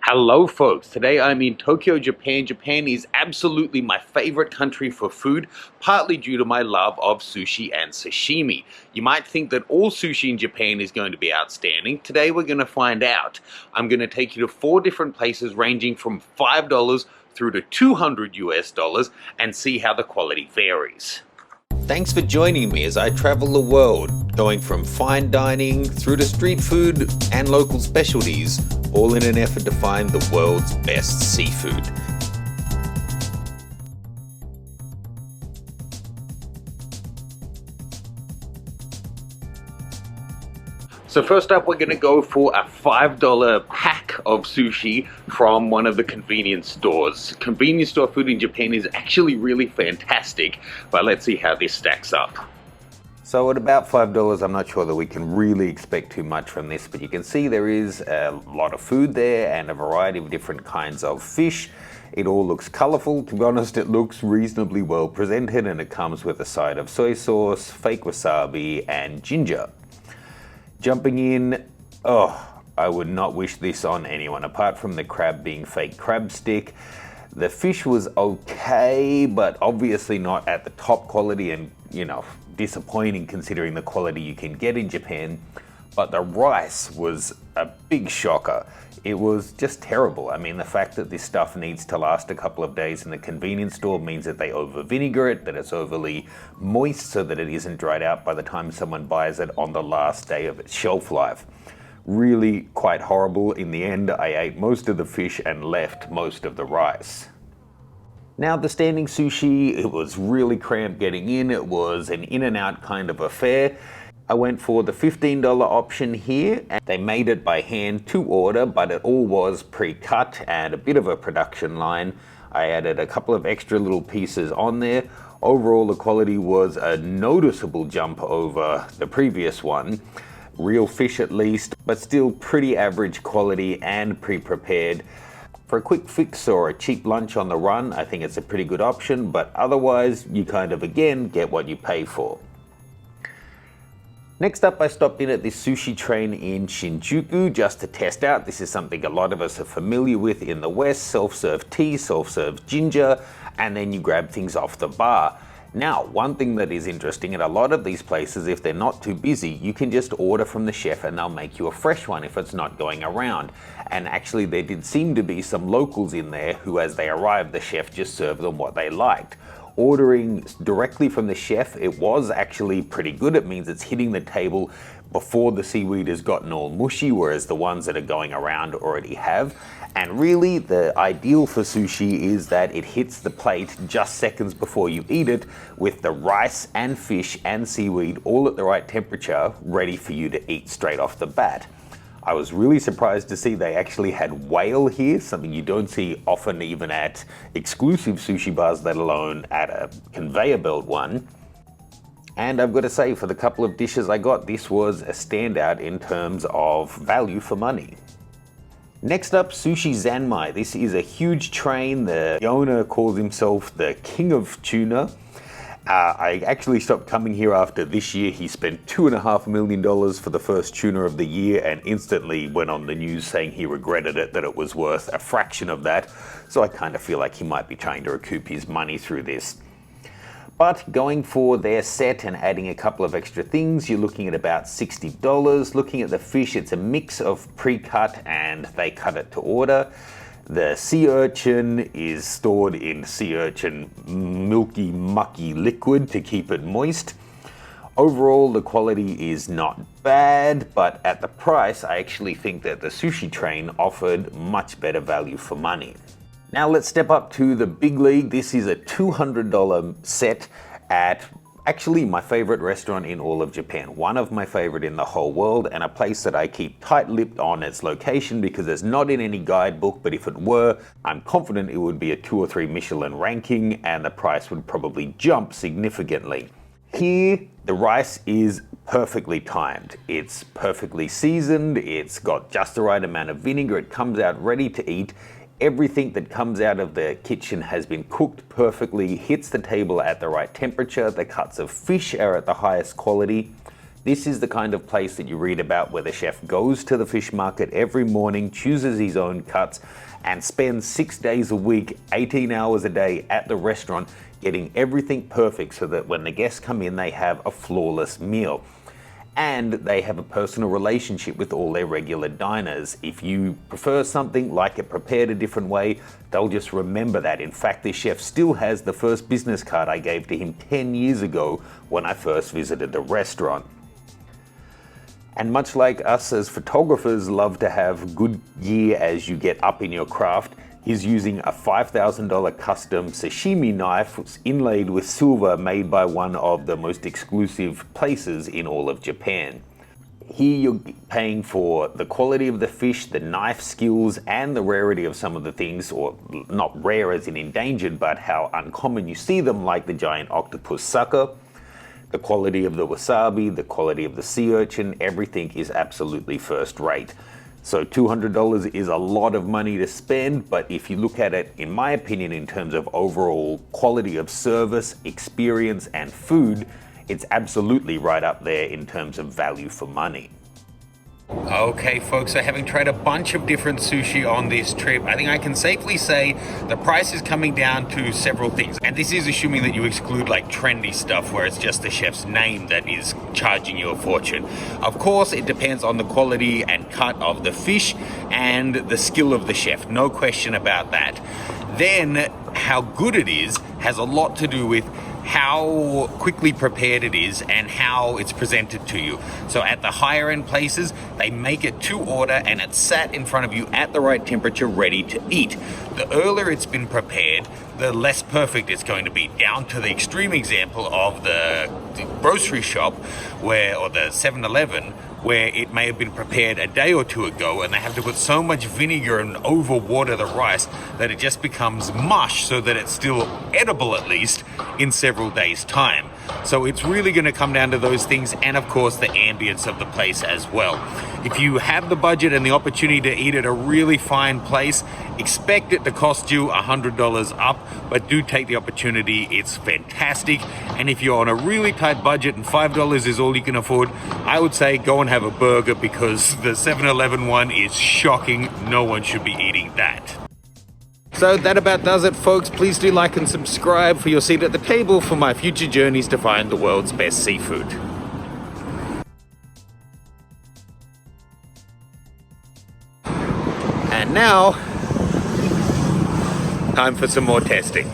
Hello folks, today I'm in Tokyo, Japan. Japan is absolutely my favorite country for food, partly due to my love of sushi and sashimi. You might think that all sushi in Japan is going to be outstanding. Today we're going to find out. I'm going to take you to 4 different places ranging from $5 through to $200 and see how the quality varies. Thanks for joining me as I travel the world, going from fine dining through to street food and local specialties, all in an effort to find the world's best seafood. So first up, we're going to go for a $5 pack of sushi from one of the convenience stores. Convenience store food in Japan is actually really fantastic, but let's see how this stacks up. So at about $5, I'm not sure that we can really expect too much from this, but you can see there is a lot of food there and a variety of different kinds of fish. It all looks colorful. To be honest, it looks reasonably well presented, and it comes with a side of soy sauce, fake wasabi, and ginger. Jumping in, I would not wish this on anyone, apart from the crab being fake crab stick. The fish was okay, but obviously not at the top quality and, disappointing considering the quality you can get in Japan. But the rice was a big shocker. It was just terrible. I mean, the fact that this stuff needs to last a couple of days in the convenience store means that they over vinegar it, that it's overly moist so that it isn't dried out by the time someone buys it on the last day of its shelf life. Really quite horrible. In the end, I ate most of the fish and left most of the rice. Now the standing sushi, it was really cramped getting in. It was an in and out kind of affair. I went for the $15 option here, and they made it by hand to order, but it all was pre-cut and a bit of a production line. I added a couple of extra little pieces on there. Overall, the quality was a noticeable jump over the previous one. Real fish at least, but still pretty average quality and pre-prepared. For a quick fix or a cheap lunch on the run, I think it's a pretty good option, but otherwise, you kind of, again, get what you pay for. Next up, I stopped in at this sushi train in Shinjuku just to test out. This is something a lot of us are familiar with in the West: self-serve tea, self-serve ginger, and then you grab things off the bar. Now, one thing that is interesting at a lot of these places, if they're not too busy, you can just order from the chef and they'll make you a fresh one if it's not going around. And actually, there did seem to be some locals in there who, as they arrived, the chef just served them what they liked. Ordering directly from the chef, it was actually pretty good. It means it's hitting the table before the seaweed has gotten all mushy, whereas the ones that are going around already have. And really, the ideal for sushi is that it hits the plate just seconds before you eat it, with the rice and fish and seaweed all at the right temperature, ready for you to eat straight off the bat. I was really surprised to see they actually had whale here, something you don't see often even at exclusive sushi bars, let alone at a conveyor belt one. And I've got to say, for the couple of dishes I got, this was a standout in terms of value for money. Next up, Sushi Zanmai. This is a huge train. The owner calls himself the king of tuna. I actually stopped coming here after this year. He spent $2.5 million for the first tuna of the year and instantly went on the news saying he regretted it, that it was worth a fraction of that. So I kind of feel like he might be trying to recoup his money through this. But going for their set and adding a couple of extra things, you're looking at about $60. Looking at the fish, it's a mix of pre-cut and they cut it to order. The sea urchin is stored in sea urchin milky, mucky liquid to keep it moist. Overall, the quality is not bad, but at the price, I actually think that the sushi train offered much better value for money. Now let's step up to the big league. This is a $200 set at actually my favorite restaurant in all of Japan, one of my favorite in the whole world, and a place that I keep tight-lipped on its location because it's not in any guidebook, but if it were, I'm confident it would be a 2 or 3 Michelin ranking and the price would probably jump significantly. Here, the rice is perfectly timed. It's perfectly seasoned, it's got just the right amount of vinegar, it comes out ready to eat. Everything that comes out of the kitchen has been cooked perfectly, hits the table at the right temperature. The cuts of fish are at the highest quality. This is the kind of place that you read about where the chef goes to the fish market every morning, chooses his own cuts, and spends 6 days a week, 18 hours a day at the restaurant, getting everything perfect so that when the guests come in, they have a flawless meal. And they have a personal relationship with all their regular diners. If you prefer something, like it prepared a different way, they'll just remember that. In fact, this chef still has the first business card I gave to him 10 years ago when I first visited the restaurant. And much like us as photographers love to have good gear as you get up in your craft, he's using a $5,000 custom sashimi knife inlaid with silver made by one of the most exclusive places in all of Japan. Here you're paying for the quality of the fish, the knife skills, and the rarity of some of the things, or not rare as in endangered, but how uncommon you see them, like the giant octopus sucker. The quality of the wasabi, the quality of the sea urchin, everything is absolutely first rate. So $200 is a lot of money to spend, but if you look at it, in my opinion, in terms of overall quality of service, experience, and food, it's absolutely right up there in terms of value for money. Okay folks, so having tried a bunch of different sushi on this trip, I think I can safely say the price is coming down to several things. And this is assuming that you exclude like trendy stuff where it's just the chef's name that is charging you a fortune. Of course, it depends on the quality and cut of the fish and the skill of the chef, no question about that. Then how good it is has a lot to do with how quickly prepared it is and how it's presented to you. So at the higher end places, they make it to order and it's sat in front of you at the right temperature, ready to eat. The earlier it's been prepared, the less perfect it's going to be, down to the extreme example of the grocery shop or the 7-Eleven, where it may have been prepared a day or two ago and they have to put so much vinegar and overwater the rice that it just becomes mush, so that it's still edible at least in several days' time. So it's really going to come down to those things, and of course the ambience of the place as well. If you have the budget and the opportunity to eat at a really fine place, expect it to cost you $100 up, but do take the opportunity. It's fantastic. And if you're on a really tight budget and $5 is all you can afford, I would say go and have a burger, because the 7-Eleven one is shocking. No one should be eating that. So that about does it, folks. Please do like and subscribe for your seat at the table for my future journeys to find the world's best seafood. And now, time for some more testing.